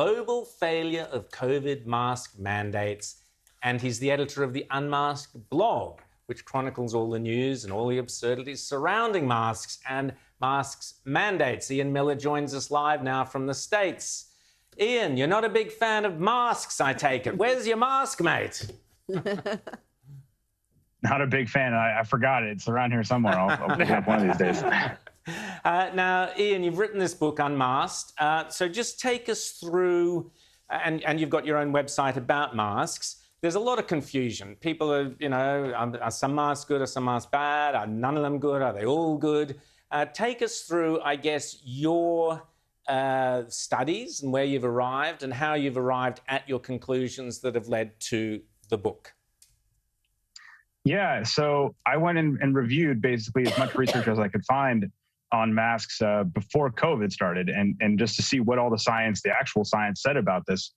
Global failure of COVID mask mandates, and he's the editor of the Unmasked blog, which chronicles all the news and all the absurdities surrounding masks and masks mandates. Ian Miller joins us live now from the States. Ian, you're not a big fan of masks, I take it. Where's your mask, mate? Not a big fan. I forgot it. It's around here somewhere. I'll pick it up one of these days. Now, Ian, you've written this book, Unmasked. So just take us through, and you've got your own website about masks. There's a lot of confusion. People are, are some masks good? Are some masks bad? Are none of them good? Are they all good? Take us through, I guess, your studies and where you've arrived and how you've arrived at your conclusions that have led to the book. Yeah, so I went and reviewed basically as much research as I could find on masks before COVID started, and just to see what all the actual science said about this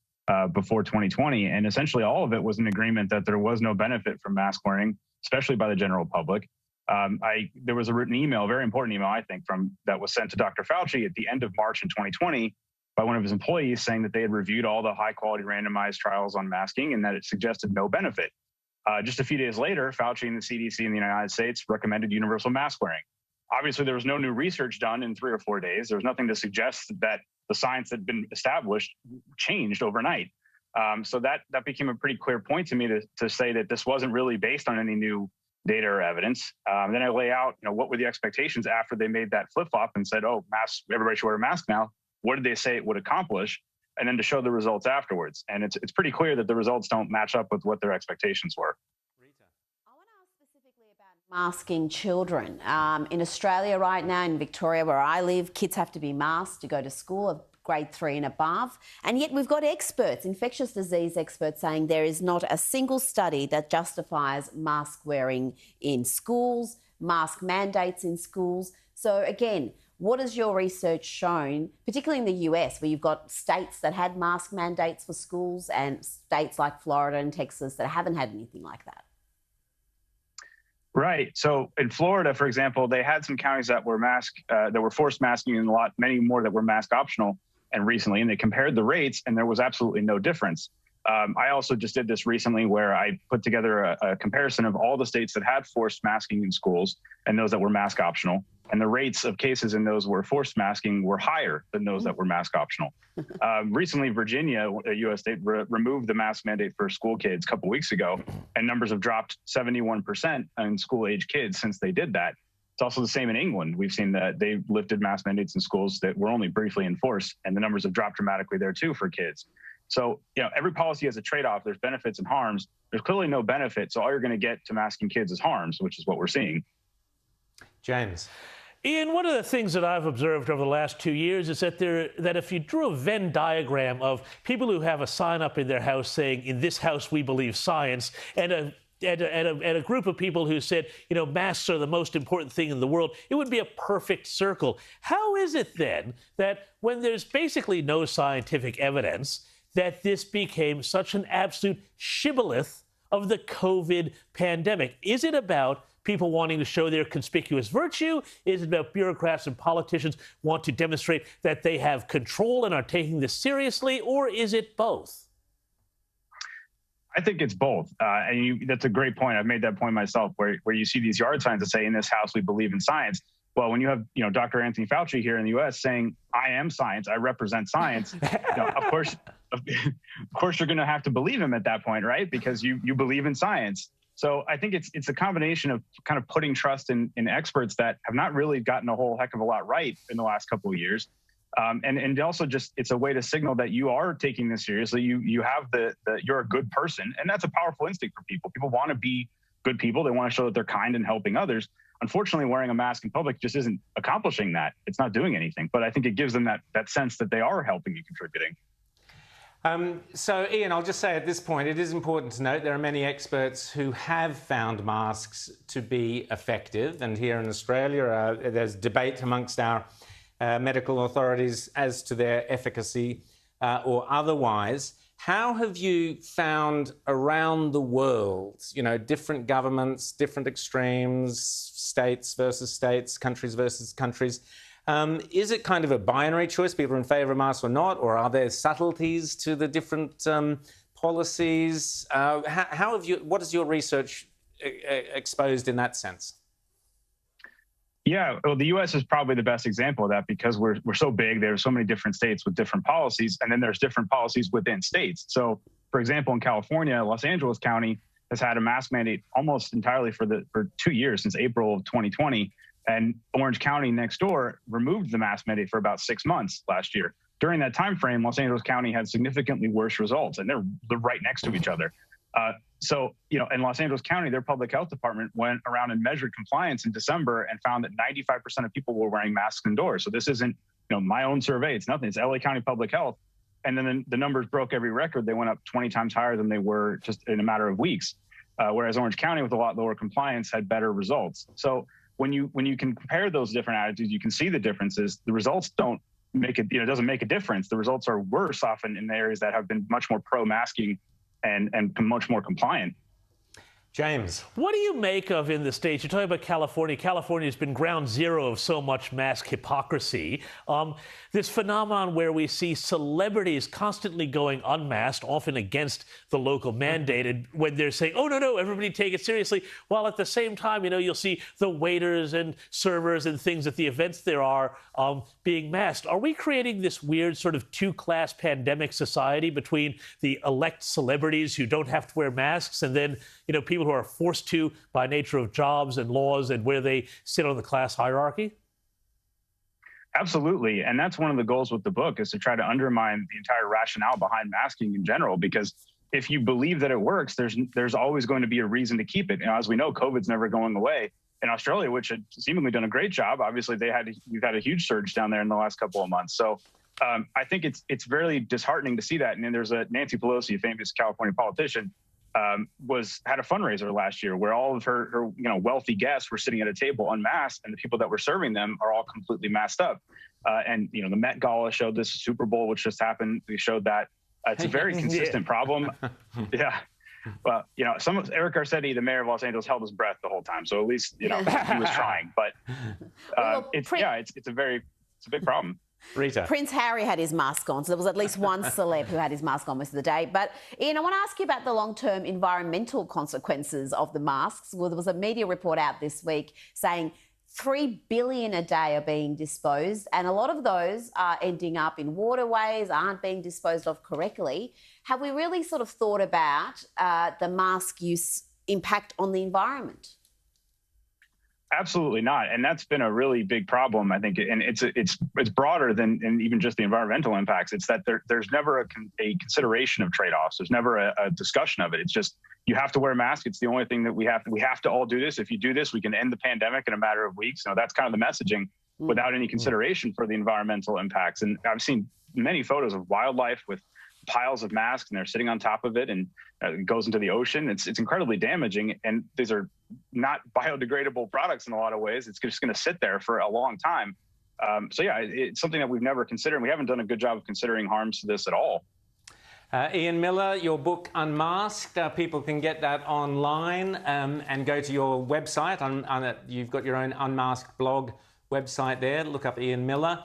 before 2020. And essentially all of it was an agreement that there was no benefit from mask wearing, especially by the general public. There was a written email, a very important email, I think, that was sent to Dr. Fauci at the end of March in 2020 by one of his employees saying that they had reviewed all the high-quality randomized trials on masking and that it suggested no benefit. Just a few days later, Fauci and the CDC in the United States recommended universal mask wearing. Obviously, there was no new research done in 3 or 4 days. There was nothing to suggest that the science that had been established changed overnight. So that became a pretty clear point to me to say that this wasn't really based on any new data or evidence. Then I lay out, what were the expectations after they made that flip-flop and said, oh, masks, everybody should wear a mask now. What did they say it would accomplish? And then to show the results afterwards. And it's pretty clear that the results don't match up with what their expectations were. Rita. I want to ask specifically about masking children. In Australia right now, in Victoria, where I live, kids have to be masked to go to school of grade 3 and above. And yet we've got experts, infectious disease experts, saying there is not a single study that justifies mask wearing in schools, mask mandates in schools. So again, what has your research shown, particularly in the US, where you've got states that had mask mandates for schools and states like Florida and Texas that haven't had anything like that? Right. So in Florida, for example, they had some counties that were forced masking and many more that were mask optional. And recently, and they compared the rates, and there was absolutely no difference. I also just did this recently where I put together a comparison of all the states that had forced masking in schools and those that were mask optional. And the rates of cases in those where forced masking were higher than those that were mask optional. Recently, Virginia, a U.S. state, removed the mask mandate for school kids a couple weeks ago, and numbers have dropped 71% in school-age kids since they did that. It's also the same in England. We've seen that they've lifted mask mandates in schools that were only briefly enforced, and the numbers have dropped dramatically there too for kids. So, every policy has a trade-off. There's benefits and harms. There's clearly no benefit, so all you're going to get to masking kids is harms, which is what we're seeing. James. Ian, one of the things that I've observed over the last 2 years is that if you drew a Venn diagram of people who have a sign up in their house saying, "In this house we believe science," and a group of people who said, masks are the most important thing in the world, it would be a perfect circle. How is it then that when there's basically no scientific evidence that this became such an absolute shibboleth of the COVID pandemic? Is it about people wanting to show their conspicuous virtue? Is it about bureaucrats and politicians want to demonstrate that they have control and are taking this seriously? Or is it both? I think it's both. That's a great point. I've made that point myself, where you see these yard signs that say, "In this house, we believe in science." Well, when you have, Dr. Anthony Fauci here in the U.S. saying, "I am science, I represent science," of course, you're going to have to believe him at that point, right? Because you believe in science. So I think it's a combination of kind of putting trust in experts that have not really gotten a whole heck of a lot right in the last couple of years. And also just, it's a way to signal that you are taking this seriously. You have you're a good person, and that's a powerful instinct for people. People want to be good people. They want to show that they're kind and helping others. Unfortunately, wearing a mask in public just isn't accomplishing that. It's not doing anything, but I think it gives them that sense that they are helping and contributing. So, Ian, I'll just say at this point, it is important to note there are many experts who have found masks to be effective. And here in Australia, there's debate amongst our medical authorities as to their efficacy or otherwise. How have you found around the world, different governments, different extremes, states versus states, countries versus countries, Is it kind of a binary choice? People are in favour of masks or not? Or are there subtleties to the different policies? What has your research exposed in that sense? Yeah, well, the U.S. is probably the best example of that because we're so big. There's so many different states with different policies, and then there's different policies within states. So, for example, in California, Los Angeles County has had a mask mandate almost entirely for 2 years, since April of 2020, and Orange County next door removed the mask mandate for about 6 months last year. During that time frame, Los Angeles County had significantly worse results, and they're right next to each other. So, in Los Angeles County, their public health department went around and measured compliance in December and found that 95% of people were wearing masks indoors. So this isn't, my own survey. It's nothing. It's LA County Public Health. And then the numbers broke every record. They went up 20 times higher than they were just in a matter of weeks. Whereas Orange County, with a lot lower compliance, had better results. So when you can compare those different attitudes, you can see the differences. The results don't make it, it doesn't make a difference. The results are worse often in the areas that have been much more pro-masking and much more compliant. James. What do you make of, in the States, you're talking about California. California has been ground zero of so much mask hypocrisy. This phenomenon where we see celebrities constantly going unmasked, often against the local mandate, when they're saying, oh, no, everybody take it seriously, while at the same time, you'll see the waiters and servers and things at the events there are being masked. Are we creating this weird sort of two-class pandemic society between the elect celebrities who don't have to wear masks and then, people who are forced to by nature of jobs and laws and where they sit on the class hierarchy? Absolutely. And that's one of the goals with the book, is to try to undermine the entire rationale behind masking in general, because if you believe that it works, there's always going to be a reason to keep it. As we know, COVID's never going away. In Australia, which had seemingly done a great job, obviously we've had a huge surge down there in the last couple of months. So I think it's very disheartening to see that. And then there's Nancy Pelosi, a famous California politician, had a fundraiser last year where all of her wealthy guests were sitting at a table unmasked, and the people that were serving them are all completely masked up. And the Met Gala showed this, Super Bowl, which just happened, we showed that. It's a very consistent problem. Yeah. Well, Eric Garcetti, the mayor of Los Angeles, held his breath the whole time. So at least, he was trying. But it's a big problem. Rita. Prince Harry had his mask on, so there was at least one celeb who had his mask on most of the day. But, Ian, I want to ask you about the long-term environmental consequences of the masks. Well, there was a media report out this week saying 3 billion a day are being disposed, and a lot of those are ending up in waterways, aren't being disposed of correctly. Have we really sort of thought about the mask use impact on the environment? Absolutely not. And that's been a really big problem, I think. And it's broader than even just the environmental impacts. It's that there's never a consideration of trade-offs. There's never a discussion of it. It's just, you have to wear a mask. It's the only thing that we have to all do this. If you do this, we can end the pandemic in a matter of weeks. That's kind of the messaging, without any consideration for the environmental impacts. And I've seen many photos of wildlife with piles of masks, and they're sitting on top of it, and it goes into the ocean. It's incredibly damaging, and these are not biodegradable products in a lot of ways. It's just going to sit there for a long time. It's something that we've never considered, and we haven't done a good job of considering harms to this at all. Ian Miller, your book Unmasked, people can get that online and go to your website. You've got your own Unmasked blog website there. Look up Ian Miller.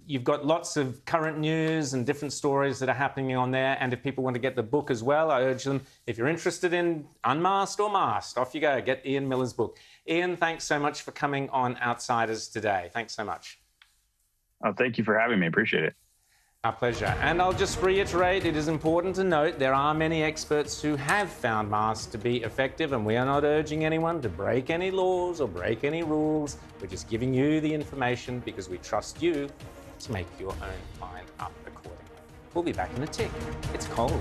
You've got lots of current news and different stories that are happening on there. And if people want to get the book as well, I urge them, if you're interested in Unmasked or Masked, off you go, get Ian Miller's book. Ian, thanks so much for coming on Outsiders today. Thanks so much. Oh, thank you for having me. Appreciate it. Our pleasure. And I'll just reiterate, it is important to note there are many experts who have found masks to be effective, and we are not urging anyone to break any laws or break any rules. We're just giving you the information because we trust you to make your own mind up accordingly. We'll be back in a tick. It's cold.